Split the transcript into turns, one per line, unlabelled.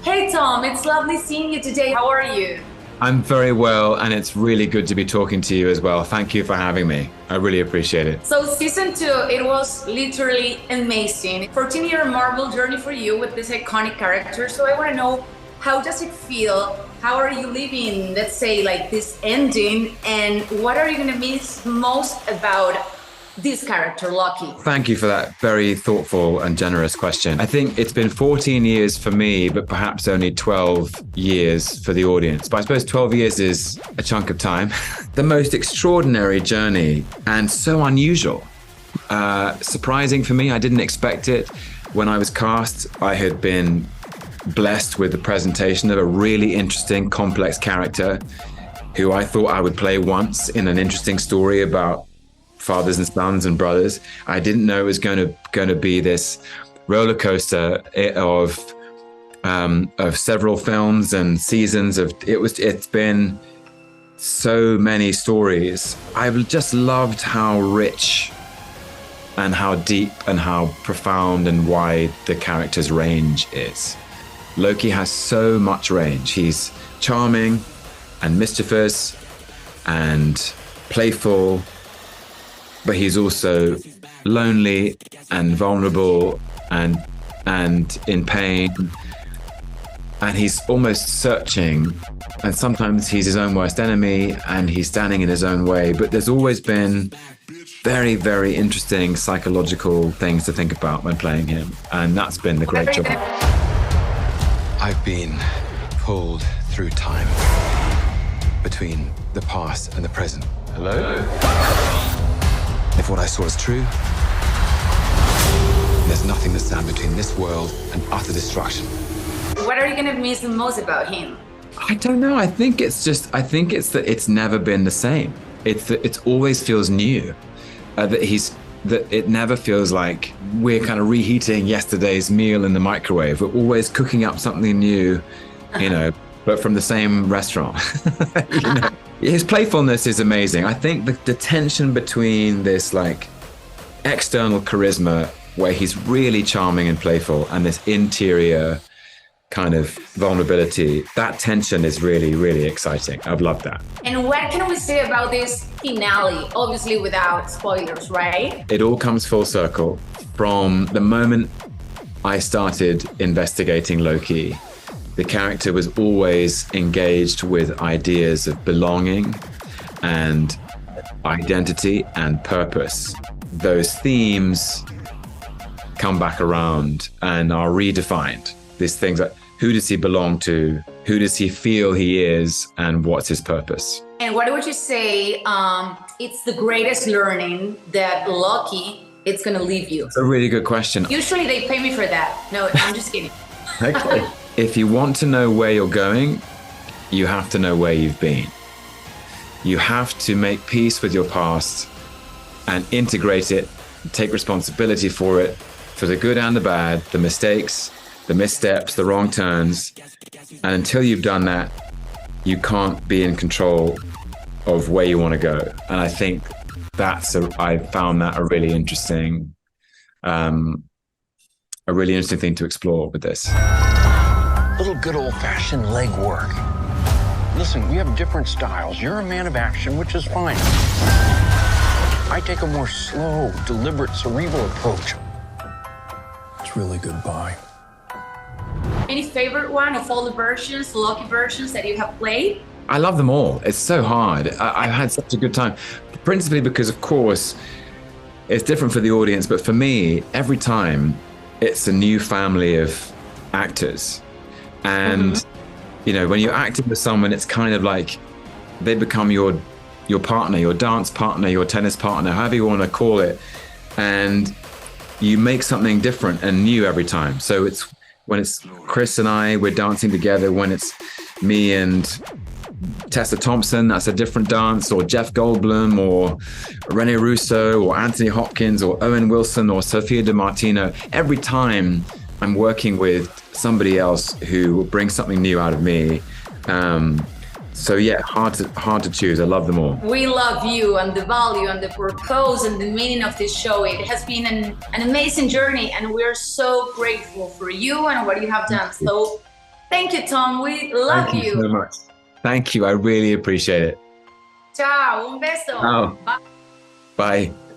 Hey Tom, it's lovely seeing you today. How are you?
I'm very well, and it's really good to be talking to you as well. Thank you for having me. I really appreciate it.
So season 2, it was literally amazing. 14-year Marvel journey for you with this iconic character. So I want to know, how does it feel? How are you living, let's say, like this ending? And what are you going to miss most about this character, Loki?
Thank you for that very thoughtful and generous question. I think it's been 14 years for me, but perhaps only 12 years for the audience. But I suppose 12 years is a chunk of time. The most extraordinary journey and so unusual. Surprising for me. I didn't expect it. When I was cast, I had been blessed with the presentation of a really interesting, complex character who I thought I would play once in an interesting story about fathers and sons and brothers. I didn't know it was going to be this roller coaster of several films and seasons of it's been so many stories. I've just loved how rich and how deep and how profound and wide the character's range is. Loki has so much range. He's charming and mischievous and playful, but he's also lonely and vulnerable and in pain. And he's almost searching. And sometimes he's his own worst enemy and he's standing in his own way. But there's always been very, very interesting psychological things to think about when playing him. And that's been the great job.
I've been pulled through time between the past and the present. Hello? If what I saw is true, there's nothing to stand between this world and utter destruction.
What are you going to miss the most about him?
I don't know. I think it's that it's never been the same. It's that it always feels new. That it never feels like we're kind of reheating yesterday's meal in the microwave. We're always cooking up something new, but from the same restaurant. His playfulness is amazing. I think the tension between this like external charisma where he's really charming and playful and this interior kind of vulnerability, that tension is really, really exciting. I've loved that.
And what can we say about this finale? Obviously without spoilers, right?
It all comes full circle. From the moment I started investigating Loki, the character was always engaged with ideas of belonging and identity and purpose. Those themes come back around and are redefined. These things like, who does he belong to? Who does he feel he is? And what's his purpose?
And what would you say it's the greatest learning that Loki is going to leave you?
It's a really good question.
Usually they pay me for that. No, I'm just kidding.
Okay. If you want to know where you're going, you have to know where you've been. You have to make peace with your past and integrate it, take responsibility for it, for the good and the bad, the mistakes, the missteps, the wrong turns. And until you've done that, you can't be in control of where you want to go. And I think I found that a really interesting thing to explore with this.
Little good old-fashioned leg work. Listen, we have different styles. You're a man of action, which is fine. I take a more slow, deliberate, cerebral approach. It's really goodbye.
Any favorite one of all the versions, Loki versions that you have played?
I love them all. It's so hard. I've had such a good time, principally because, of course, it's different for the audience, but for me, every time it's a new family of actors. And, when you're acting with someone, it's kind of like they become your partner, your dance partner, your tennis partner, however you want to call it. And you make something different and new every time. So when it's Chris and I, we're dancing together. When it's me and Tessa Thompson, that's a different dance, or Jeff Goldblum, or Rene Russo, or Anthony Hopkins, or Owen Wilson, or Sophia DiMartino. Every time I'm working with somebody else who brings something new out of me. So yeah, hard to choose. I love them all.
We love you and the value and the purpose and the meaning of this show. It has been an amazing journey, and we're so grateful for you and what you have done. So Thank you, Tom. We love
Thank you so much. Thank you. I really appreciate it.
Ciao, un beso.
Oh.
Bye.
Bye.